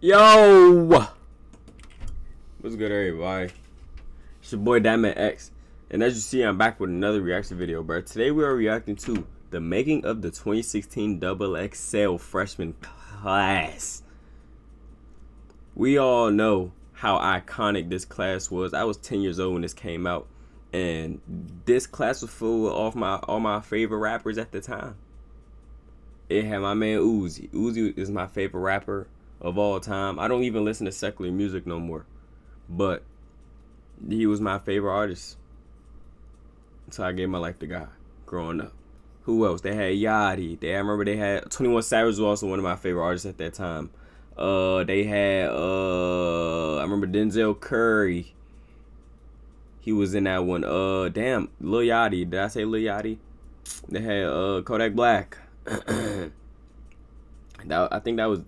Yo! What's good, everybody? It's your boy Thtman.x. And as you see, I'm back with another reaction video, bro. Today we are reacting to the making of the 2016 XXL freshman class. We all know how iconic this class was. I was 10 years old when this came out. And this class was full of all my favorite rappers at the time. It had my man Uzi. Uzi is my favorite rapper of all time. I don't even listen to secular music no more, but he was my favorite artist. So I gave my life to God growing up. Who else? They had Yachty. I remember they had 21 Savage was also one of my favorite artists at that time. They had I remember Denzel Curry. He was in that one. Damn, Lil Yachty. Did I say Lil Yachty? They had Kodak Black. I think that was.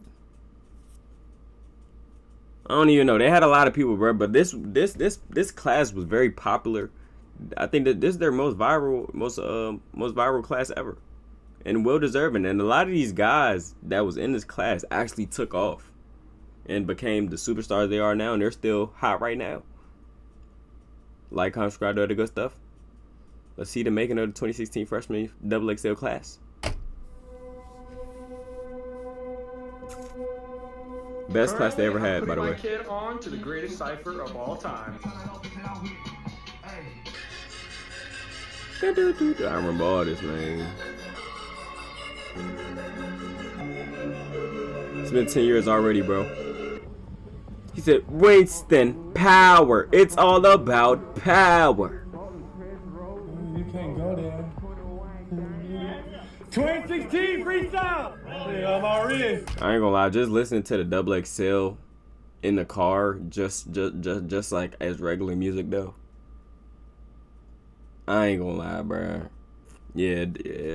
I don't even know. They had a lot of people, bro. But this class was very popular. I think that this is their most viral class ever, and well deserving. And a lot of these guys that was in this class actually took off and became the superstars they are now, and they're still hot right now. Like, comment, subscribe to other good stuff. Let's see the making of the 2016 freshman XXL class. Best class they ever had, by the way. Kid on to the greatest cipher of all time. I remember all this, man. It's been 10 years already, bro. He said, Winston, power. It's all about power. You can't go there. 2016 freestyle. I'm already. I ain't gonna lie, just listening to the XXL in the car, just like as regular music though. I ain't gonna lie, bro. Yeah,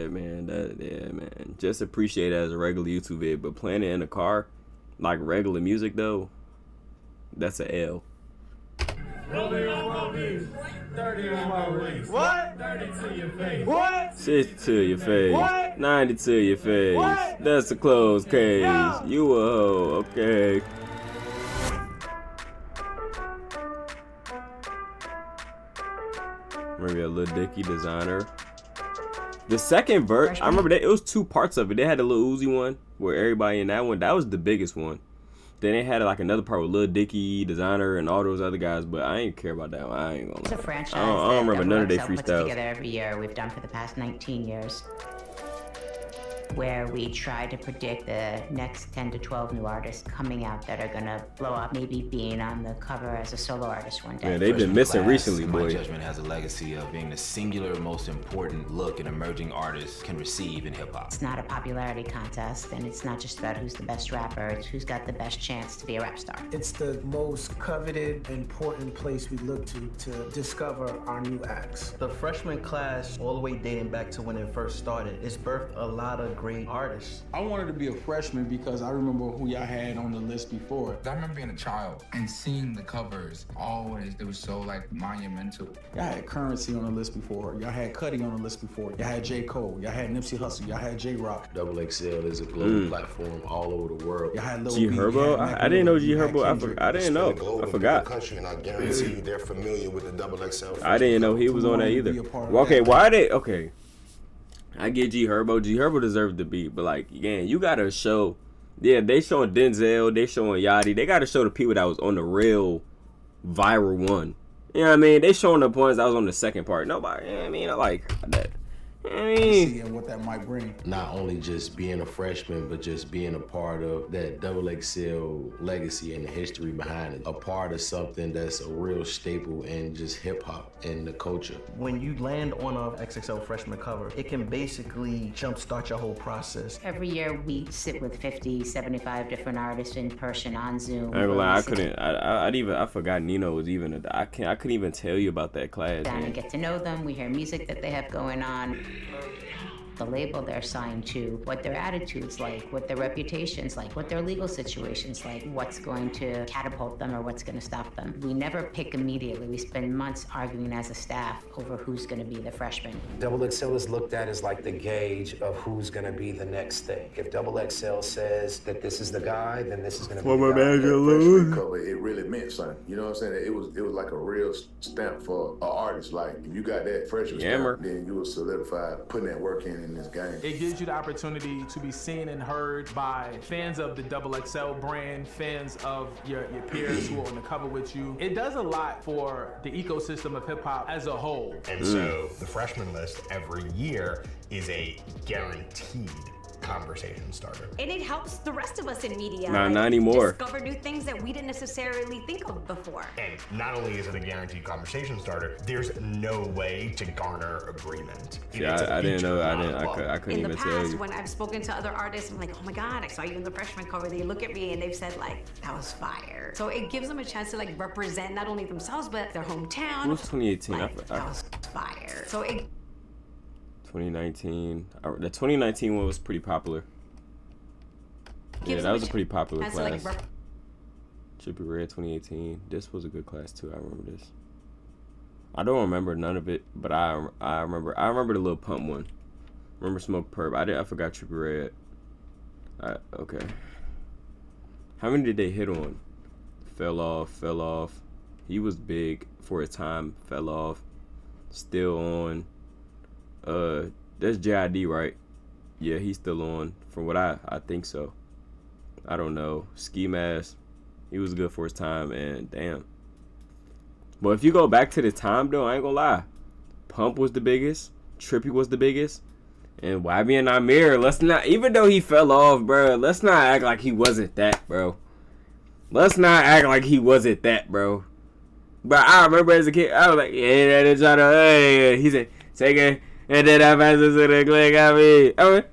man. Just appreciate it as a regular YouTube vid, but playing it in the car, like regular music though, that's a L. Rolling on my knees. 30 on my waist. What? 30 to your face. What? 60 to your face. What? 90 to your face. What? That's a closed case. Yeah. You a hoe, okay. Maybe a Lil Dicky designer. The second verse, I remember that it was two parts of it. They had a Lil Uzi one where everybody in that one, that was the biggest one. Then they had like another part with Lil Dicky, designer, and all those other guys, but I ain't care about that one. I ain't gonna lie. It's a franchise. I don't remember none of their freestyles. Puts together every year. We've done for the past 19 years, where we try to predict the next 10 to 12 new artists coming out that are gonna blow up, maybe being on the cover as a solo artist one day. Yeah, they've been missing recently, boy. My judgment has a legacy of being the singular most important look an emerging artist can receive in hip-hop. It's not a popularity contest, and it's not just about who's the best rapper, it's who's got the best chance to be a rap star. It's the most coveted, important place we look to discover our new acts. The freshman class, all the way dating back to when it first started, it's birthed a lot of great artists. I wanted to be a freshman because I remember who y'all had on the list before. I remember being a child and seeing the covers always, they were so like monumental. Y'all had Currency on the list before. Y'all had Cudi on the list before. Y'all had J. Cole. Y'all had Nipsey Hussle. Y'all had J-Rock. XXL is a global platform all over the world. Y'all had Lil G B, Herbo? I didn't know G Herbo. I didn't know. I forgot. Country, and I guarantee you they're familiar with the XXL. I didn't know he was on that either. Well, okay, why they? Okay, I get G Herbo. G Herbo deserves to be, but like, again, you gotta show. Yeah, they showing Denzel, they showing Yachty. They gotta show the people that was on the real viral one. You know what I mean? They showing the points that was on the second part. Nobody, you know what I mean? I like that. And what that might bring. Not only just being a freshman, but just being a part of that XXL legacy and the history behind it. A part of something that's a real staple in just hip hop and the culture. When you land on a XXL freshman cover, it can basically jumpstart your whole process. Every year we sit with 50, 75 different artists in person on Zoom. I ain't gonna lie, I forgot Nino was even. I couldn't even tell you about that class. Down and get to know them. We hear music that they have going on. the label they're signed to, what their attitude's like, what their reputation's like, what their legal situation's like, what's going to catapult them or what's going to stop them. We never pick immediately. We spend months arguing as a staff over who's going to be the freshman. XXL is looked at as like the gauge of who's going to be the next thing. If XXL says that this is the guy, then this is going to be the guy. Cover, it really meant something. You know what I'm saying? It was like a real stamp for an artist. Like, if you got that freshman stamp, then you were solidified putting that work in this game. It gives you the opportunity to be seen and heard by fans of the XXL brand, fans of your peers who are on the cover with you. It does a lot for the ecosystem of hip hop as a whole. And so the freshman list every year is a guaranteed conversation starter. And it helps the rest of us in media not anymore. discover new things that we didn't necessarily think of before. And not only is it a guaranteed conversation starter, there's no way to garner agreement. Yeah, I didn't know. I couldn't even tell you. In the past, when I've spoken to other artists, I'm like, oh my God, I saw you in the freshman cover. They look at me and they've said like, that was fire. So it gives them a chance to like represent not only themselves, but their hometown. It was 2018. Like, that was fire. So it 2019. The 2019 one was pretty popular. Yeah, that was a pretty popular class. Trippie Redd 2018. This was a good class too. I remember this. I don't remember none of it, but I remember the Lil Pump one. Remember Smoke Perp. I forgot Trippie Redd. Okay. How many did they hit on? Fell off. He was big for his time. Fell off. Still on. That's JID, right? Yeah, he's still on. From what I think so. I don't know. Ski Mask, he was good for his time, and damn. But if you go back to the time though, I ain't gonna lie. Pump was the biggest. Trippie was the biggest. And YB and Amir, let's not, even though he fell off, bro, let's not act like he wasn't that, bro. Let's not act like he wasn't that, bro. But I remember as a kid, I was like, yeah, they try to, hey, he said, take it. And then I passed it to the click. I mean, I went,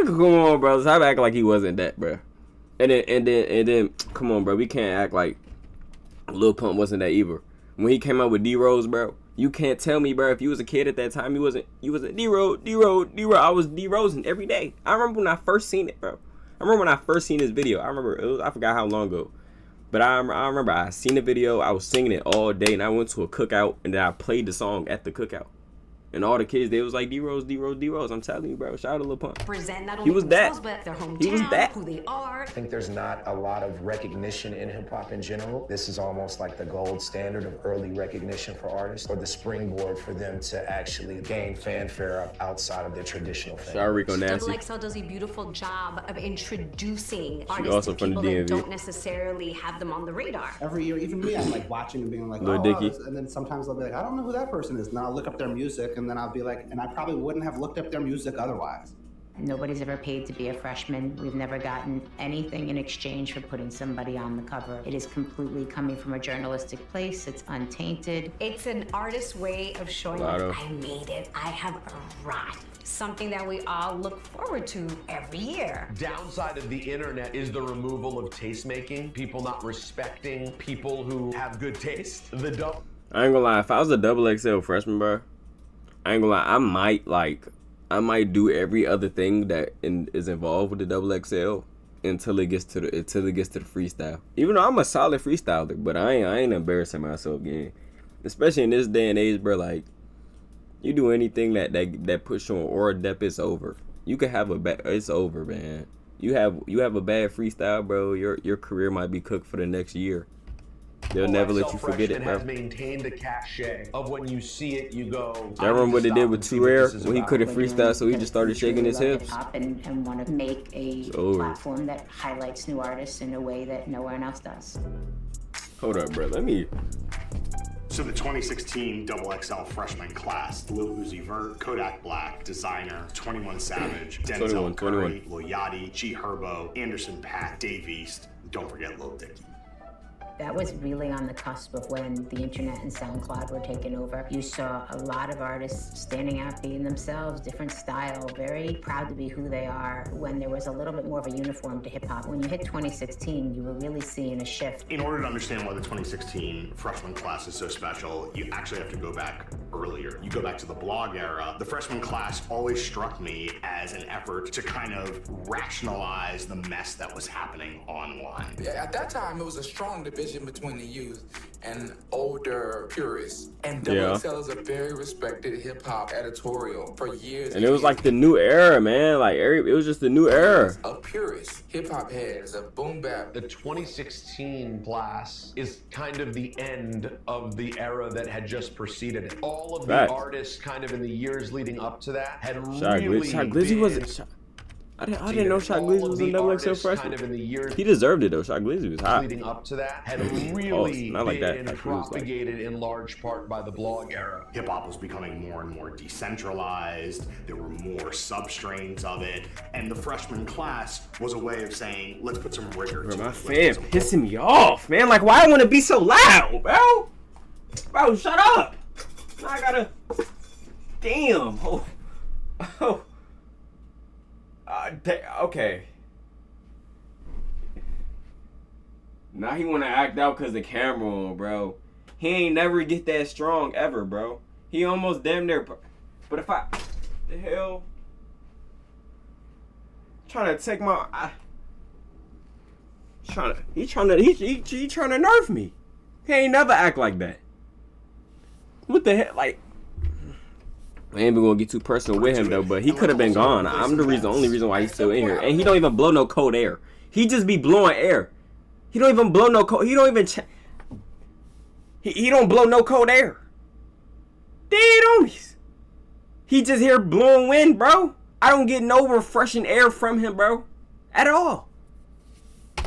come on, bro. Stop acting like he wasn't that, bro. And then, come on, bro. We can't act like Lil Pump wasn't that either. When he came out with D-Rose, bro, you can't tell me, bro, if you was a kid at that time, you wasn't D-Rose. I was D-Rosing every day. I remember when I first seen it, bro. I remember when I first seen this video. I forgot how long ago. But I remember I seen the video, I was singing it all day, and I went to a cookout, and then I played the song at the cookout. And all the kids, they was like, D-Rose. I'm telling you, bro. Shout out to Lil Pump. Present not only he was that. But their hometown, he was that. Who they are. I think there's not a lot of recognition in hip hop in general. This is almost like the gold standard of early recognition for artists, or the springboard for them to actually gain fanfare outside of their traditional fame. Shout out Rico Nasty. XXL does a beautiful job of introducing artists also to people from the that DMV. don't necessarily have them on the radar. Every year, even me, I'm like watching and being like, Lil oh, Dicky. and then sometimes I'll be like, I don't know who that person is. And then I'll look up their music, and then I'll be like, and I probably wouldn't have looked up their music otherwise. Nobody's ever paid to be a freshman. We've never gotten anything in exchange for putting somebody on the cover. It is completely coming from a journalistic place. It's untainted. It's an artist's way of showing like, I made it. I have arrived. Something that we all look forward to every year. Downside of the internet is the removal of taste making, people not respecting people who have good taste. I ain't gonna lie, if I was a XXL freshman, bro, I ain't gonna lie, I might do every other thing that is involved with the XXL until it gets to the freestyle. Even though I'm a solid freestyler, but I ain't embarrassing myself, gang. Especially in this day and age, bro. Like, you do anything that puts you on aura depth, it's over. You can have it's over, man. You have a bad freestyle, bro. Your career might be cooked for the next year. They'll never let you forget it, bro. Has maintained a cachet of when you see it, you go. I remember what they did with Too Rare when he couldn't freestyle, so he just started shaking his hips. And want to make a platform that highlights new artists in a way that no one else does. Hold up, bro. Let me. So the 2016 XXL freshman class: Lil Uzi Vert, Kodak Black, Designer, 21 Savage, Denzel Curry, Lil Yachty, G Herbo, Anderson .Paak, Dave East. Don't forget Lil Dicky. That was really on the cusp of when the internet and SoundCloud were taking over. You saw a lot of artists standing out, being themselves, different style, very proud to be who they are, when there was a little bit more of a uniform to hip hop. When you hit 2016, you were really seeing a shift. In order to understand why the 2016 freshman class is so special, you actually have to go back earlier. You go back to the blog era. The freshman class always struck me as an effort to kind of rationalize the mess that was happening online. Yeah, at that time, it was a strong division between the youth and older purists. And XXL is a very respected hip-hop editorial for years. And it was like the new era, man. Like, it was just the new era. A purist, hip-hop heads, a boom bap. The 2016 class is kind of the end of the era that had just preceded it. All of the artists kind of in the years leading up to that had really Shot Glizzy wasn't... I didn't know Shot Glizzy was a XXL freshman. Kind of in the years he deserved it though. Shot Glizzy was hot. Leading up to that had really been propagated in large part by the blog era. Hip hop was becoming more and more decentralized. There were more substrains of it, and the freshman class was a way of saying, let's put some rigor to it. My fam pissing me off, man. Like, why I want to be so loud, bro? Bro, shut up. Now I gotta. Damn. Oh. Okay. Now he wanna act out cause the camera on, bro. He ain't never get that strong ever, bro. He almost damn near. But if the hell, trying to take my. He trying to nerf me. He ain't never act like that. What the hell, like. I ain't even gonna get too personal with him though, but he could have been gone. I'm the only reason why he's still in here, and he don't even blow no cold air. He just be blowing air. He don't even blow no cold. He don't even. He don't blow no cold air. Dead homies. He just here blowing wind, bro. I don't get no refreshing air from him, bro, at all.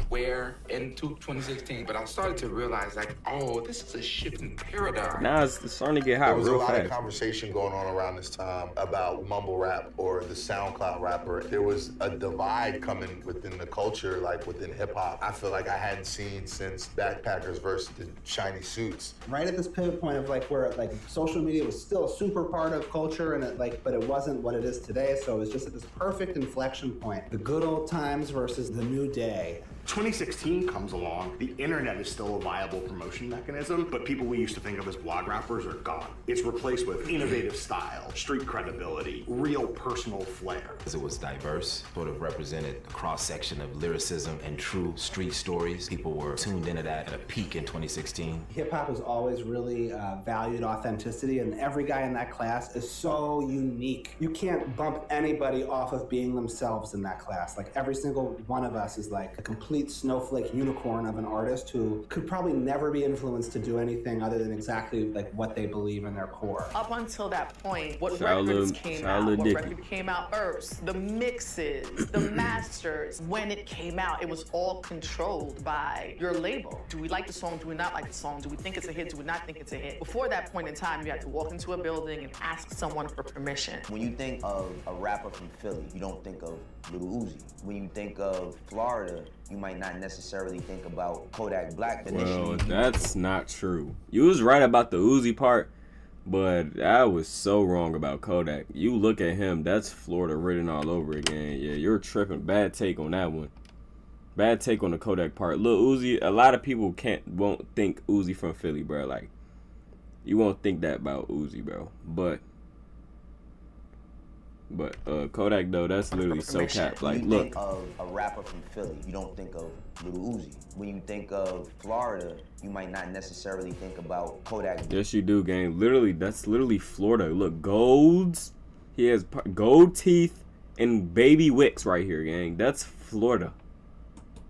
Where into 2016, but I started to realize, like, oh, this is a shift in paradigm. Now it's starting to get hot real fast. There was a lot of conversation going on around this time about mumble rap or the SoundCloud rapper. There was a divide coming within the culture, like within hip hop. I feel like I hadn't seen since Backpackers versus the Shiny Suits. Right at this pivot point of like where like social media was still a super part of culture, and it like, but it wasn't what it is today. So it was just at this perfect inflection point. The good old times versus the new day. 2016 comes along, the internet is still a viable promotion mechanism, but people we used to think of as blog rappers are gone. It's replaced with innovative style, street credibility, real personal flair. It was diverse, sort of represented a cross-section of lyricism and true street stories. People were tuned into that at a peak in 2016. Hip-hop has always really valued authenticity, and every guy in that class is so unique. You can't bump anybody off of being themselves in that class. Like, every single one of us is like a complete snowflake unicorn of an artist who could probably never be influenced to do anything other than exactly like what they believe in their core. Up until that point, what records came out, what record came out first, the mixes, the masters, when it came out, it was all controlled by your label. Do we like the song? Do we not like the song? Do we think it's a hit? Do we not think it's a hit? Before that point in time, you had to walk into a building and ask someone for permission. When you think of a rapper from Philly, you don't think of Lil Uzi. When you think of Florida, you might not necessarily think about Kodak Black. Well, that's not true. You was right about the Uzi part, but I was so wrong about Kodak. You look at him, that's Florida written all over again. Yeah, you're tripping. Bad take on that one. Bad take on the Kodak part. Lil Uzi, a lot of people won't think Uzi from Philly, bro. Like, you won't think that about Uzi, bro. But Kodak though, that's literally so capped. Like, when you think of a rapper from Philly, you don't think of Lil Uzi. When you think of Florida, you might not necessarily think about Kodak. Yes, you do, gang. Literally, that's literally Florida. Look, golds. He has gold teeth and baby wicks right here, gang. That's Florida.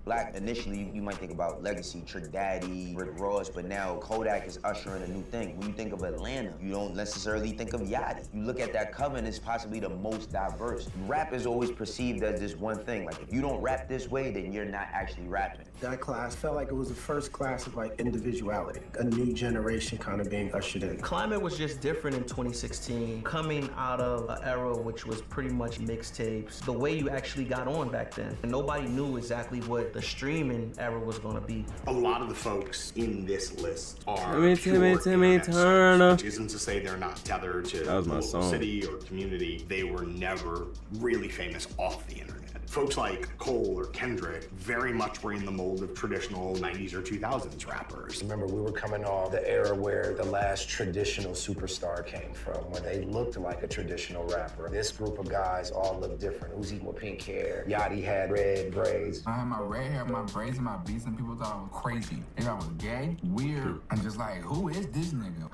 Black, initially, you might think about Legacy, Trick Daddy, Rick Ross, but now Kodak is ushering a new thing. When you think of Atlanta, you don't necessarily think of Yachty. You look at that cover and it's possibly the most diverse. Rap is always perceived as this one thing. Like, if you don't rap this way, then you're not actually rapping. That class felt like it was the first class of like individuality, a new generation kind of being ushered in. Climate was just different in 2016, coming out of an era which was pretty much mixtapes. The way you actually got on back then, and nobody knew exactly what the streaming era was gonna be. A lot of the folks in this list are Timmy Turner. which isn't to say they're not tethered to That was my local song. city or community. They were never really famous off the internet. Folks like Cole or Kendrick very much were in the mold of traditional 90s or 2000s rappers. Remember, we were coming off the era where the last traditional superstar came from, where they looked like a traditional rapper. This group of guys all look different. Uzi with pink hair, Yachty had red braids. I had my red hair, my braids, and my beats, and people thought I was crazy. They thought I was gay, weird, and just like, who is this nigga?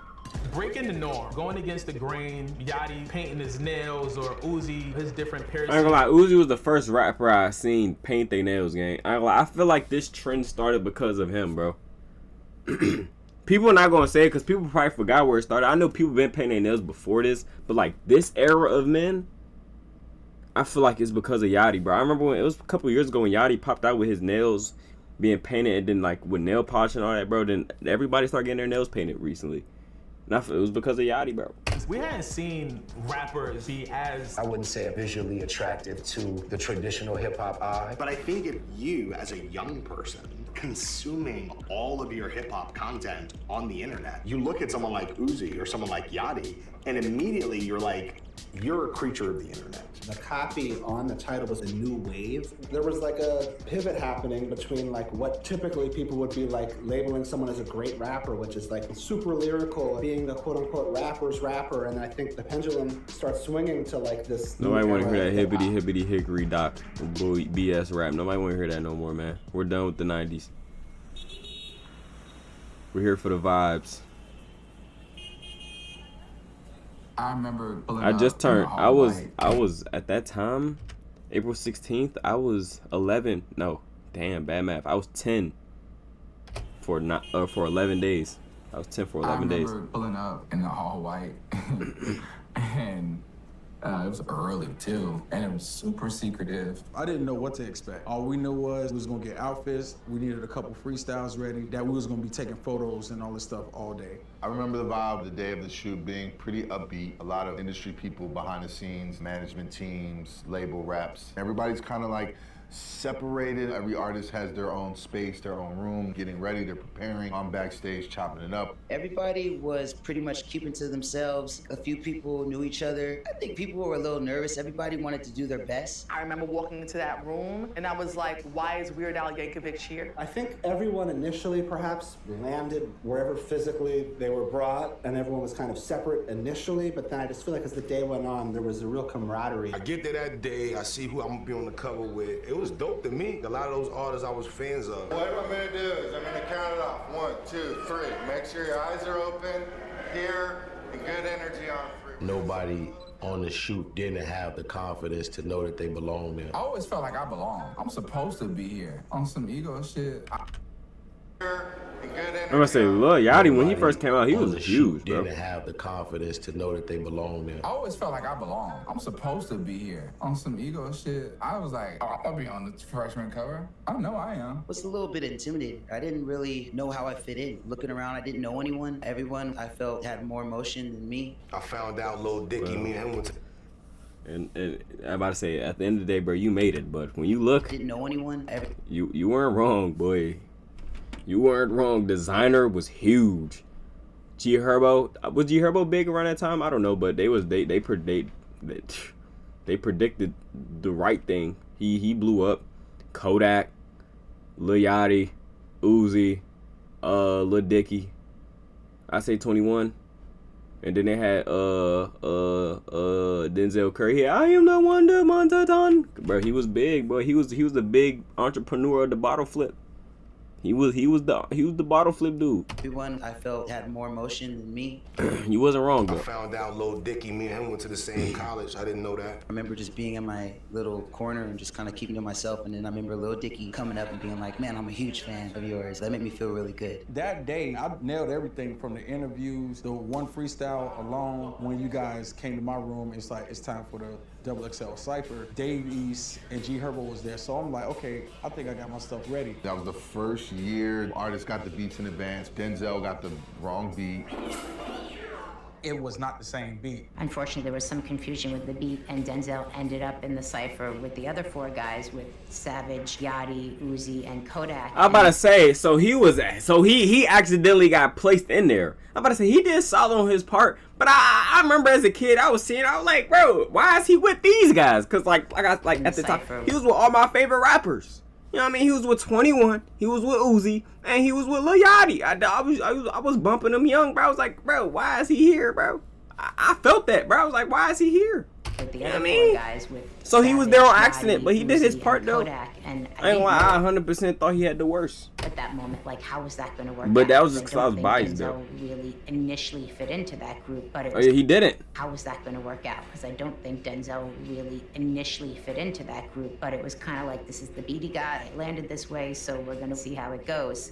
Breaking the norm, going against the grain, Yachty painting his nails, or Uzi, his different piercings. I ain't gonna lie, Uzi was the first rapper I seen paint their nails, gang. I ain't gonna lie, I feel like this trend started because of him, bro. People are not gonna say it because people probably forgot where it started. I know people been painting their nails before this, but like this era of men, I feel like it's because of Yachty, bro. I remember when it was a couple years ago when Yachty popped out with his nails being painted, and then like with nail polish and all that, bro. Then everybody started getting their nails painted recently. And it was because of Yachty, bro. We hadn't seen rappers be as, I wouldn't say visually attractive to the traditional hip hop eye. But I think if you, as a young person, consuming all of your hip hop content on the internet, you look at someone like Uzi or someone like Yachty, and immediately you're like, you're a creature of the internet. The copy on the title was a new wave. There was like a pivot happening between like what typically people would be like labeling someone as a great rapper, which is like super lyrical, being the quote unquote rapper's rapper. And I think the pendulum starts swinging to like this. Nobody want to hear that hibbity hickory doc BS rap. Nobody want to hear that no more, man. We're done with the 90s. We're here for the vibes. I remember I just turned. I was at that time, April 16th. I was 11. No, damn, bad math. I was 10 for 11 days. I was 10 for 11 days. I remember pulling up in the all white, and it was early too, and it was super secretive. I didn't know what to expect. All we knew was we was gonna get outfits. We needed a couple freestyles ready. That we was gonna be taking photos and all this stuff all day. I remember the vibe the day of the shoot being pretty upbeat. A lot of industry people behind the scenes, management teams, label reps. Everybody's kind of like separated. Every artist has their own space, their own room, getting ready, they're preparing. I'm backstage chopping it up. Everybody was pretty much keeping to themselves. A few people knew each other. I think people were a little nervous. Everybody wanted to do their best. I remember walking into that room and I was like, why is Weird Al Yankovic here? I think everyone initially perhaps landed wherever physically they were brought, and everyone was kind of separate initially, but then I just feel like as the day went on, there was a real camaraderie. I get there that day, I see who I'm gonna be on the cover with. It was dope to me. A lot of those artists I was fans of. What I'm gonna do is I'm gonna count it off. 1, 2, 3. Make sure your eyes are open, here, and good energy on 3. Nobody on the shoot didn't have the confidence to know that they belong there. I always felt like I belong. I'm supposed to be here on some ego shit. I'm gonna say, look, Yachty, when he first came out, he was huge, bro. Didn't have the confidence to know that they belong there. I always felt like I belong. I'm supposed to be here on some ego shit. I was like, oh, I'll be on the freshman cover. I know I am. I was a little bit intimidated. I didn't really know how I fit in. Looking around, I didn't know anyone. Everyone I felt had more emotion than me. I found out Lil Dicky, me and him went to... And I'm about to say, at the end of the day, bro, you made it. But when you look, didn't know anyone. You weren't wrong, boy. You weren't wrong. Designer was huge. G Herbo, was G Herbo big around that time? I don't know, but they predicted the right thing. He blew up. Kodak, Lil Yachty, Uzi, Lil Dicky. I say 21. And then they had Denzel Curry. I am the Wonder Montaton. Bro, he was big, bro. He was the big entrepreneur of the bottle flip. He was the bottle flip dude. Everyone I felt had more emotion than me. You wasn't wrong, bro. I found out Lil Dicky, me and him went to the same college. I didn't know that. I remember just being in my little corner and just kind of keeping to myself. And then I remember Lil Dicky coming up and being like, man, I'm a huge fan of yours. That made me feel really good. That day, I nailed everything from the interviews, the one freestyle alone. When you guys came to my room, it's like, it's time for the XXL Cypher. Dave East and G Herbo was there. So I'm like, okay, I think I got my stuff ready. That was the first year artists got the beats in advance. Denzel got the wrong beat. it was not the same beat. Unfortunately, there was some confusion with the beat, and Denzel ended up in the cypher with the other 4 guys, with Savage, Yachty, Uzi, and Kodak. I'm about to say, so he accidentally got placed in there. I'm about to say he did solid on his part, but I remember as a kid I was like, bro, why is he with these guys? Cause like at the time he was with all my favorite rappers. You know what I mean? He was with 21, he was with Uzi, and he was with Lil Yachty. I was bumping him young, bro. I was like, bro, why is he here, bro? I felt that, bro. I was like, why is he here? With the You know other what I mean? 4 guys with So he was there on Savage, accident, Yachty, but he did his Uzi, part and though. Kodak, and I ain't gonna lie, I 100% thought he had the worst. at that moment, like, how was that going to work? But out? that was just Because 'cause I was don't biased, think though. Denzel really initially fit into that group, but it Oh was, yeah, he didn't. how was that going to work out? Because I don't think Denzel really initially fit into that group, but it was kind of like, this is the beady guy, it landed this way, so we're going to see how it goes.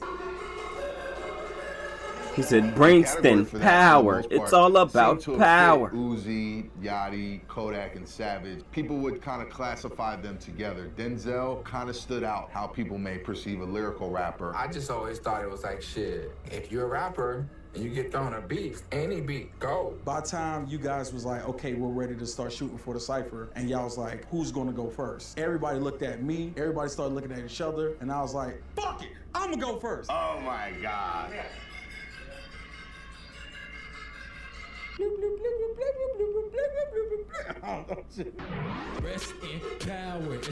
He said, Brainston, power. It's all about power. Uzi, Yachty, Kodak, and Savage. People would kind of classify them together. Denzel kind of stood out how people may perceive a lyrical rapper. I just always thought it was like, shit, if you're a rapper and you get thrown a beat, any beat, go. By the time you guys was like, okay, we're ready to start shooting for the cypher, and y'all was like, who's gonna go first? Everybody looked at me, everybody started looking at each other, and I was like, fuck it, I'm gonna go first. Oh my God.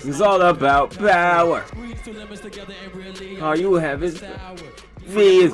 It's all about power. All you have is these.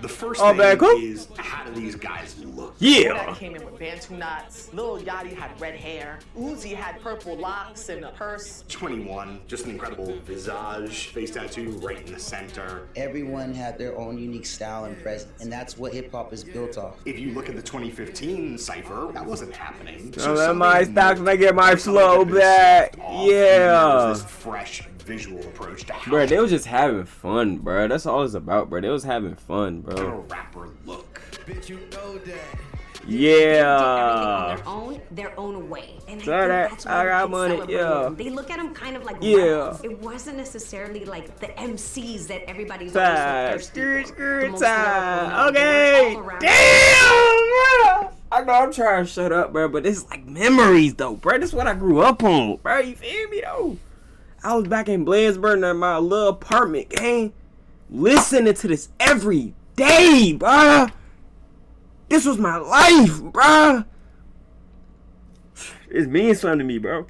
The first Oh, thing back up. is, how do these guys look? Yeah. Kodak came in with Bantu knots. Lil Yachty had red hair. Uzi had purple locks and a purse. 21, just an incredible visage, face tattoo right in the center. Everyone had their own unique style and presence, and that's what hip hop is built off. If you look at the 2015 cypher, that wasn't happening. So let my stocks, I get my flow back. Yeah. This fresh visual approach to how Bro, they was just having fun, bro. That's all it's about, bro. They was having fun, a bro. rapper look. Bitch, you know that. Yeah. Their own way. And I So think that- that's I what got kids money, celebrate. yeah. They look at them kind of like Yeah. rebels. It wasn't necessarily like the MCs that everybody's Time. always so thirsty for. The most Time. lyrical, no, Okay. they were all around. Damn, bro. I know I'm trying to shut up, bro, but it's like memories, though, bro. This is what I grew up on, bro. You feel me, though? I was back in Bladensburg in my little apartment, gang, listening to this every day, bro. This was my life, bro. It means something to me, bro.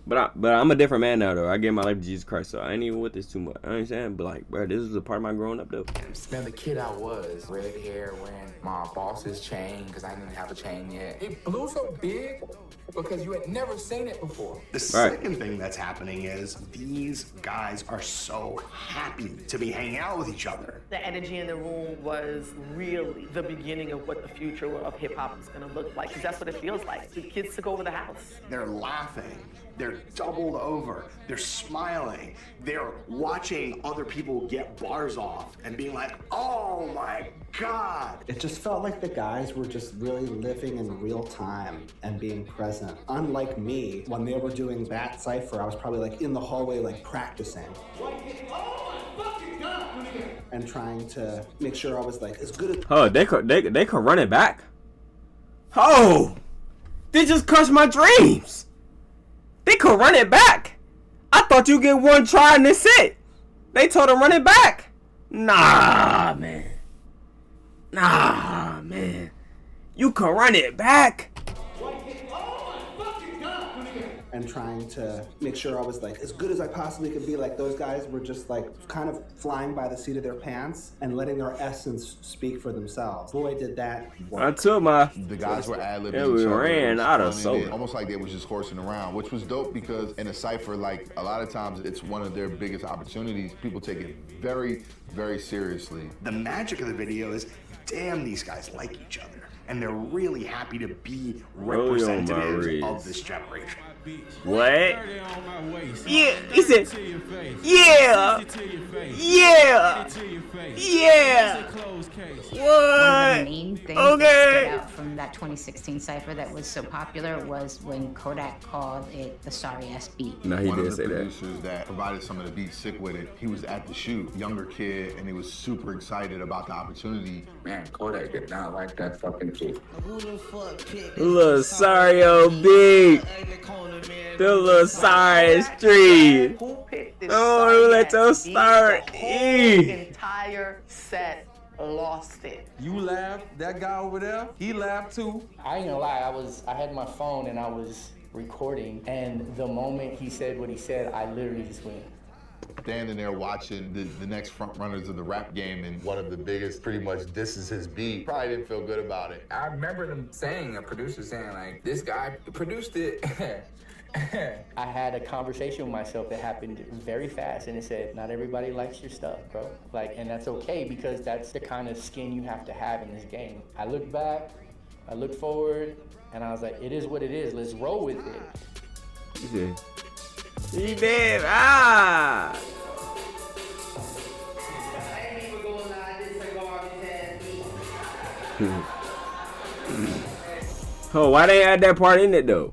But I'm a different man now, though. I gave my life to Jesus Christ, so I ain't even with this too much. I understand, but like, bro, this was a part of my growing up, though. Man, the kid I was, red hair, wearing my boss's chain, because I didn't have a chain yet. It blew so big because you had never seen it before. The second thing that's happening is these guys are so happy to be hanging out with each other. The energy in the room was really the beginning of what the future of hip hop is gonna look like, because that's what it feels like. The kids took over the house. They're laughing. They're doubled over. They're smiling. They're watching other people get bars off and being like, oh my God. It just felt like the guys were just really living in real time and being present. Unlike me, when they were doing that cypher, I was probably like in the hallway, like practicing. And trying to make sure I was like as good as. Oh, they could run it back. Oh, they just crushed my dreams. They could run it back. I thought you get one try and that's it. They told him run it back. Nah, man. Nah, man. You could run it back. And trying to make sure I was like as good as I possibly could be. Like those guys were just like kind of flying by the seat of their pants and letting their essence speak for themselves. Boy, did that work. I took my. The guys were ad-libbing. Yeah, we each other. ran It was out of fun. soda. Almost like they was just horsing around, which was dope because in a cypher, like a lot of times it's one of their biggest opportunities. People take it very, very seriously. The magic of the video is, damn, these guys like each other. and they're really happy to be representatives of this generation. What? Yeah, he said, yeah, yeah, yeah. One of the main things that stood out from that 2016 cypher that was so popular was when Kodak called it the sorry-ass beat. No, he One did of the say that. producers that provided some of the beats Sick with it, he was at the shoot, younger kid, and he was super excited about the opportunity. Man, Kodak did not like that fucking too. Little sorry old beat. The little sorry street. Who picked this? Oh, let your start. The whole entire set lost it. You laughed, that guy over there, he laughed too. I ain't gonna lie, I had my phone and I was recording, and the moment he said what he said, I literally just went. Standing there watching the next front runners of the rap game, and one of the biggest, pretty much, this is his beat. Probably didn't feel good about it. I remember them saying, a producer saying, like, this guy produced it. I had a conversation with myself that happened very fast, and it said, not everybody likes your stuff, bro. Like, and that's okay, because that's the kind of skin you have to have in this game. I looked back, I looked forward, and I was like, it is what it is, let's roll with it. He did, ah! Oh, why they add that part in it though?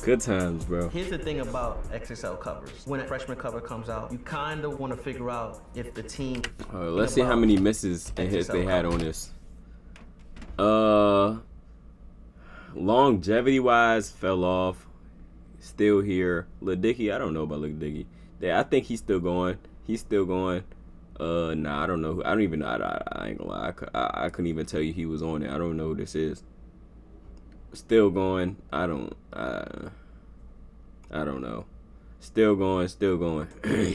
Good times, bro. Here's the thing about XXL covers. When a freshman cover comes out, you kind of want to figure out if the team... Let's see how many misses and hits they had on this. Longevity-wise, fell off. Still here. Lil Dicky, I don't know about Lil Dicky. Yeah, I think he's still going. He's still going. Nah, I don't know. I don't even know. I ain't gonna lie. I couldn't even tell you he was on it. I don't know who this is. Still going. I don't know. Still going.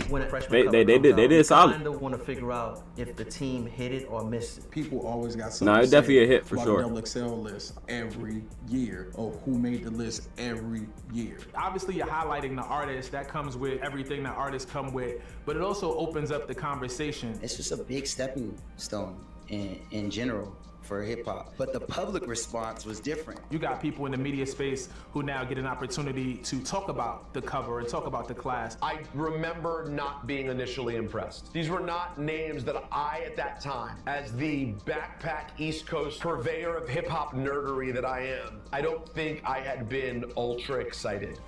When a freshman they did solid. I kind of want to figure out if the team hit it or missed it. People always got something. Nah, it's definitely a hit for sure. Double XL list every year, or who made the list every year. Obviously, you're highlighting the artist. That comes with everything that artists come with, but it also opens up the conversation. It's just a big stepping stone in general for hip hop, but the public response was different. You got people in the media space who now get an opportunity to talk about the cover and talk about the class. I remember not being initially impressed. These were not names that I, at that time, as the backpack East Coast purveyor of hip hop nerdery that I am, I don't think I had been ultra excited.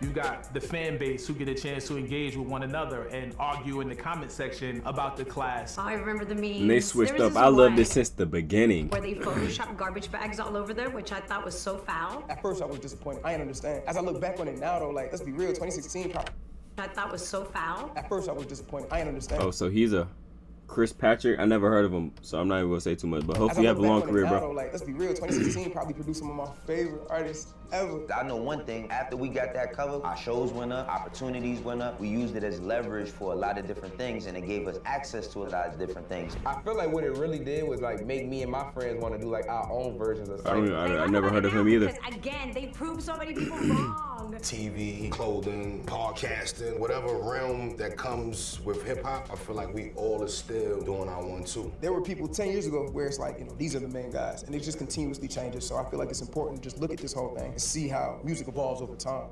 You got the fan base who get a chance to engage with one another and argue in the comment section about the class. I remember the memes. And they switched up. I loved it since the beginning. Where they photoshopped garbage bags all over there, which I thought was so foul. At first I was disappointed. I didn't understand. As I look back on it now though, like, let's be real, 2016 I thought was so foul. At first I was disappointed. I didn't understand. Oh, so he's a Chris Patrick. I never heard of him, so I'm not even gonna say too much, but hopefully you have a long career, bro. Like, let's be real, 2016 probably produced some of my favorite artists ever. I know one thing, after we got that cover, our shows went up, opportunities went up. We used it as leverage for a lot of different things, and it gave us access to a lot of different things. I feel like what it really did was like make me and my friends want to do like our own versions of something. I never heard of him either. Because again, they proved so many people wrong. TV, clothing, podcasting, whatever realm that comes with hip hop, I feel like we all are still doing our one too. There were people 10 years ago where it's like, you know, these are the main guys, and it just continuously changes. So I feel like it's important to just look at this whole thing and see how music evolves over time.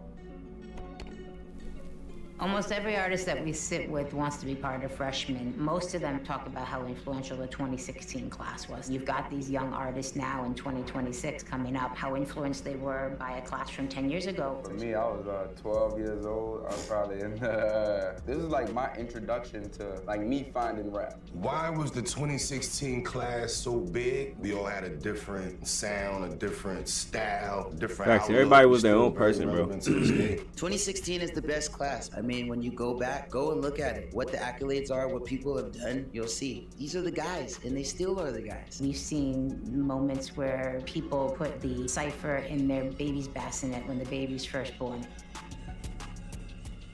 Almost every artist that we sit with wants to be part of freshmen. Most of them talk about how influential the 2016 class was. You've got these young artists now in 2026 coming up, how influenced they were by a class from 10 years ago. For me, I was 12 years old. I was probably in this is like my introduction to like me finding rap. Why was the 2016 class so big? We all had a different sound, a different style, different Facts. Everybody was their own person, bro. 2016 is the best class. I mean, when you go back, go and look at it. What the accolades are, what people have done, you'll see. These are the guys, and they still are the guys. We've seen moments where people put the cipher in their baby's bassinet when the baby's first born.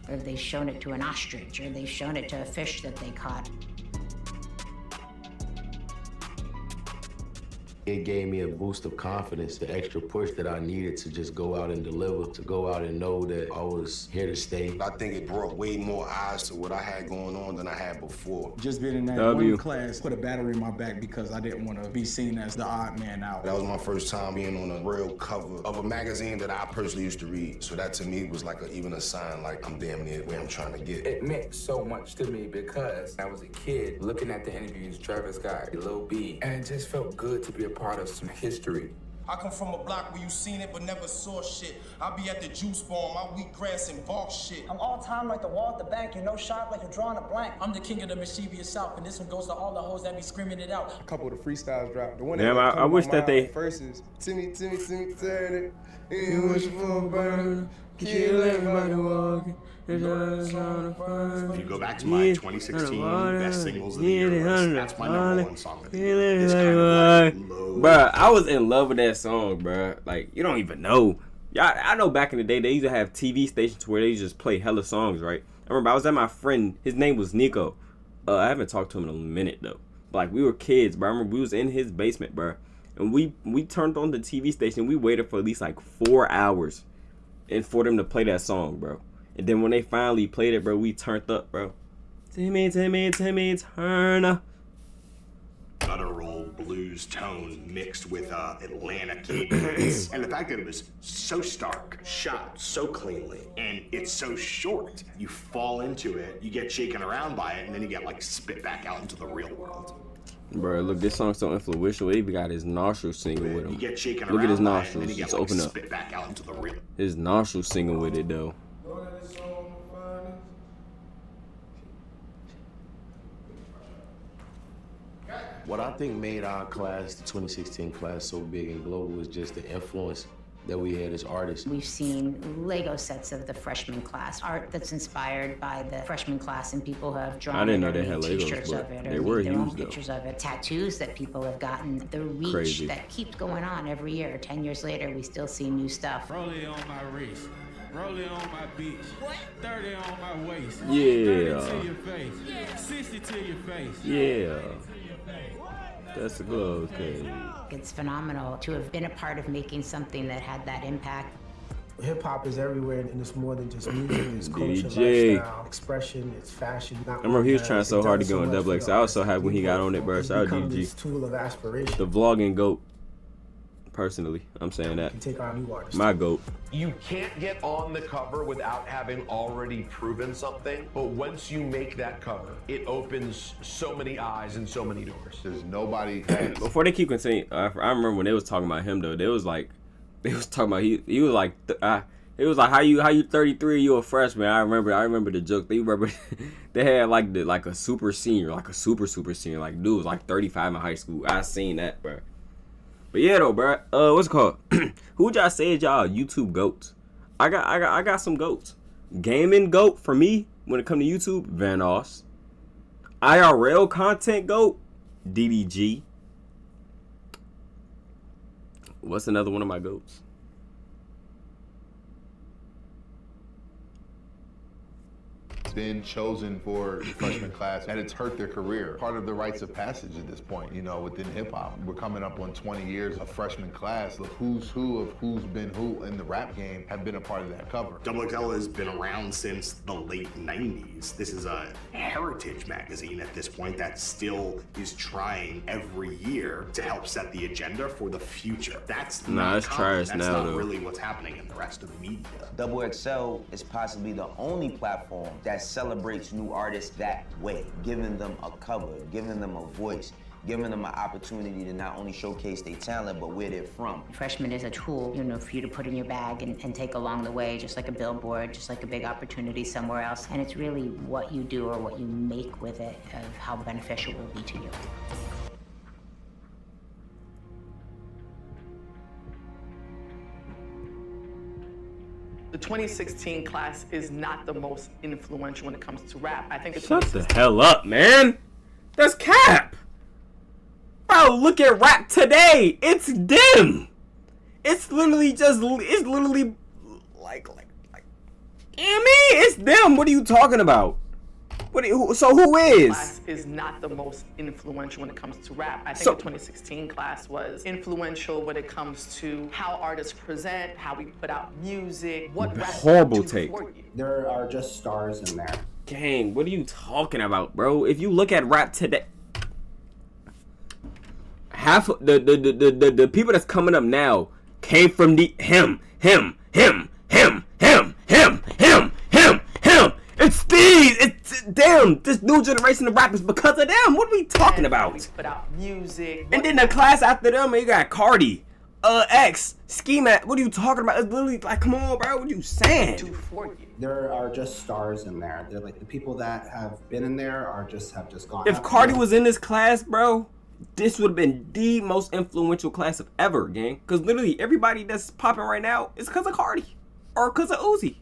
Or they've shown it to an ostrich, or they've shown it to a fish that they caught. It gave me a boost of confidence, the extra push that I needed to just go out and deliver, to go out and know that I was here to stay. I think it brought way more eyes to what I had going on than I had before. Just being in that one class put a battery in my back because I didn't want to be seen as the odd man out. That was my first time being on a real cover of a magazine that I personally used to read. So that to me was like even a sign like I'm damn near where I'm trying to get. It meant so much to me because I was a kid looking at the interviews, Travis Scott, Lil B, and it just felt good to be a part of some history. I come from a block where you seen it but never saw shit. I be at the juice bar, my wheat grass and bark shit. I'm all time like the wall at the bank, you know, shot like you're drawing a blank. I'm the king of the mischievous South, and this one goes to all the hoes that be screaming it out. A couple of the freestyles dropped. The one Damn, that I wish that they first is Timmy, turn it. You wish for a burner, kill everybody walking. If you go back to my 2016 best singles of the year list, that's my #1 song. This kind of like bruh, I was in love with that song, bruh. Like, you don't even know. Y'all, I know back in the day, they used to have TV stations where they just play hella songs, right? I remember I was at my friend, his name was Nico. I haven't talked to him in a minute, though. But, like, we were kids, bro. I remember we was in his basement, bruh. And we turned on the TV station. We waited for at least, like, 4 hours and for them to play that song, bro. And then when they finally played it, bro, we turned up, bro. Timmy, turn up. Guttural blues tone mixed with Atlanta cadence, and the fact that it was so stark, shot so cleanly, and it's so short, you fall into it, you get shaken around by it, and then you get like spit back out into the real world. Bro, look, this song's so influential. He even got his nostrils singing with him. You get shaken look around at his by nostrils. it, and then you Just get open like up. spit back out into the real. His nostrils singing with it though. What I think made our class, the 2016 class, so big and global was just the influence that we had as artists. We've seen Lego sets of the freshman class, art that's inspired by the freshman class, and people have drawn I didn't know it or they had made Legos, t-shirts but of it they or were made their own huge, though. pictures of it. Tattoos that people have gotten, the reach Crazy. that keeps going on every year. 10 years later, we still see new stuff. Rollie on my wrist, rollie on my beach, 30 on my waist, Yeah. 30 to your face, 60 to your face. Yeah. That's the glove, okay. It's phenomenal to have been a part of making something that had that impact. Hip hop is everywhere, and it's more than just music. It's culture, DJ. lifestyle, expression, it's fashion. I remember he was trying so hard to get on Double X. I was so happy when he got on it, bro. Shout out become DG. this tool of aspiration. The vlogging goat. Personally, I'm saying that. You take our new artists. My goat. You can't get on the cover without having already proven something, but once you make that cover, it opens so many eyes and so many doors. There's nobody. Before they keep continuing, I remember when they was talking about him though. They was talking about he was like it was like how you 33, you a freshman. I remember the joke. They had like a super senior, like a super senior. Like dude was like 35 in high school. I seen that, bro. But yeah though, bro. What's it called? Who y'all say is y'all YouTube goats? I got some goats. Gaming goat for me when it come to YouTube, Van Oss. IRL content goat, DDG. What's another one of my goats? Been chosen for the freshman class, and it's hurt their career. Part of the rites of passage at this point, you know, within hip hop. We're coming up on 20 years of freshman class. The who's who of who's been who in the rap game have been a part of that cover. XXL has been around since the late 90s. This is a heritage magazine at this point that still is trying every year to help set the agenda for the future. That's not it's common. trash That's now, not though. really what's happening in the rest of the media. XXL is possibly the only platform that celebrates new artists that way, giving them a cover, giving them a voice, giving them an opportunity to not only showcase their talent, but where they're from. Freshman is a tool, for you to put in your bag and take along the way, just like a billboard, just like a big opportunity somewhere else. And it's really what you do or what you make with it of how beneficial it will be to you. The 2016 class is not the most influential when it comes to rap. I think the Shut the hell up, man. That's cap. Bro, look at rap today. It's dim. It's literally like, you know what I mean? It's them. What are you talking about? So who is? Class is not the most influential when it comes to rap. I think the 2016 class was influential when it comes to how artists present, how we put out music, what rap horrible do take. for you. There are just stars in there. Gang, what are you talking about, bro? If you look at rap today, half of the people that's coming up now came from him. It's these. It's damn. This new generation of rappers because of them. What are we talking about? We put out music. And then the class after them, you got Cardi, X, Ski Mat. What are you talking about? It's literally like, come on, bro. What are you saying? There are just stars in there. They're like the people that have been in there have just gone. If Cardi was in this class, bro, this would have been the most influential class of ever, gang. Because literally everybody that's popping right now is because of Cardi or because of Uzi.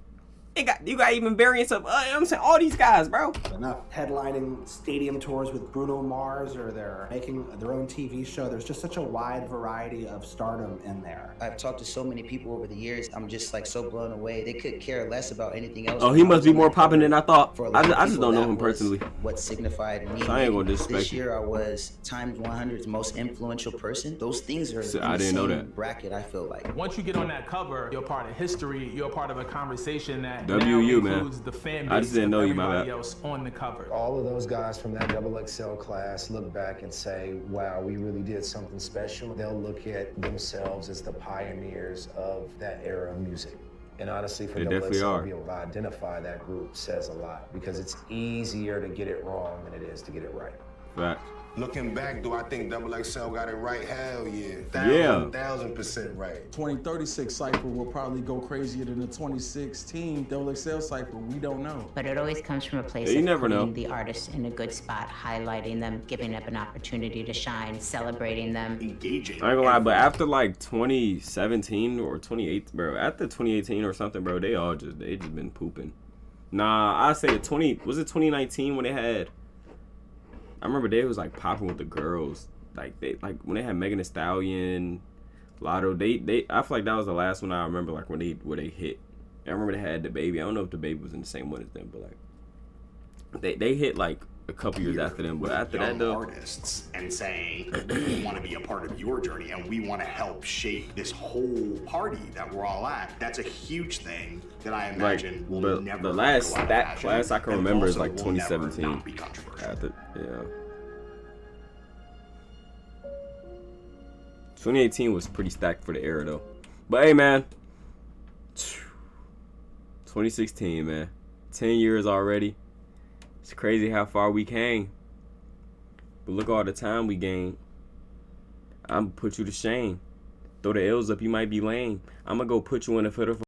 You got even variants of, I'm saying, all these guys, bro. Enough headlining stadium tours with Bruno Mars, or they're making their own TV show. There's just such a wide variety of stardom in there. I've talked to so many people over the years. I'm just like so blown away. They could care less about anything else. Oh, he must be more popping than I thought. I just don't know him personally. What signified me. So I ain't gonna disrespect this year I was Times 100's most influential person. Those things are I didn't know that. Bracket, I feel like. Once you get on that cover, you're part of history. You're part of a conversation that WU, now man. includes the fan base I just didn't know you, my everybody bad. else on the cover. All of those guys from that XXL class look back and say, wow, we really did something special. They'll look at themselves as the pioneers of that era of music. And honestly, for XXL to be able to identify that group says a lot, because it's easier to get it wrong than it is to get it right. Right. Looking back, do I think XXL got it right? Hell yeah. 1000% right. 2036 cypher will probably go crazier than the 2016 XXL cypher. We don't know. But it always comes from a place of putting the artist in a good spot, highlighting them, giving them an opportunity to shine, celebrating them. Engaging. I ain't gonna lie, but after like 2017 or 2018, bro, after 2018 or something, bro, they just been pooping. Nah, I say was it 2019 when they had, I remember they was like popping with the girls. Like when they had Megan Thee Stallion, Lotto, I feel like that was the last one I remember, like where they hit. I remember they had the baby. I don't know if the baby was in the same one as them, but like they hit like a couple years after them. But after that though, artists and saying we want to be a part of your journey and we want to help shape this whole party that we're all at. That's a huge thing that I imagine like, will never. The last that class I can remember is like will 2017. not be controversial. After, yeah. 2018 was pretty stacked for the era though. But hey man, 2016, man, 10 years already. It's crazy how far we came. But look all the time we gained. I'm gonna put you to shame. Throw the L's up, you might be lame. I'm gonna go put you in a foot of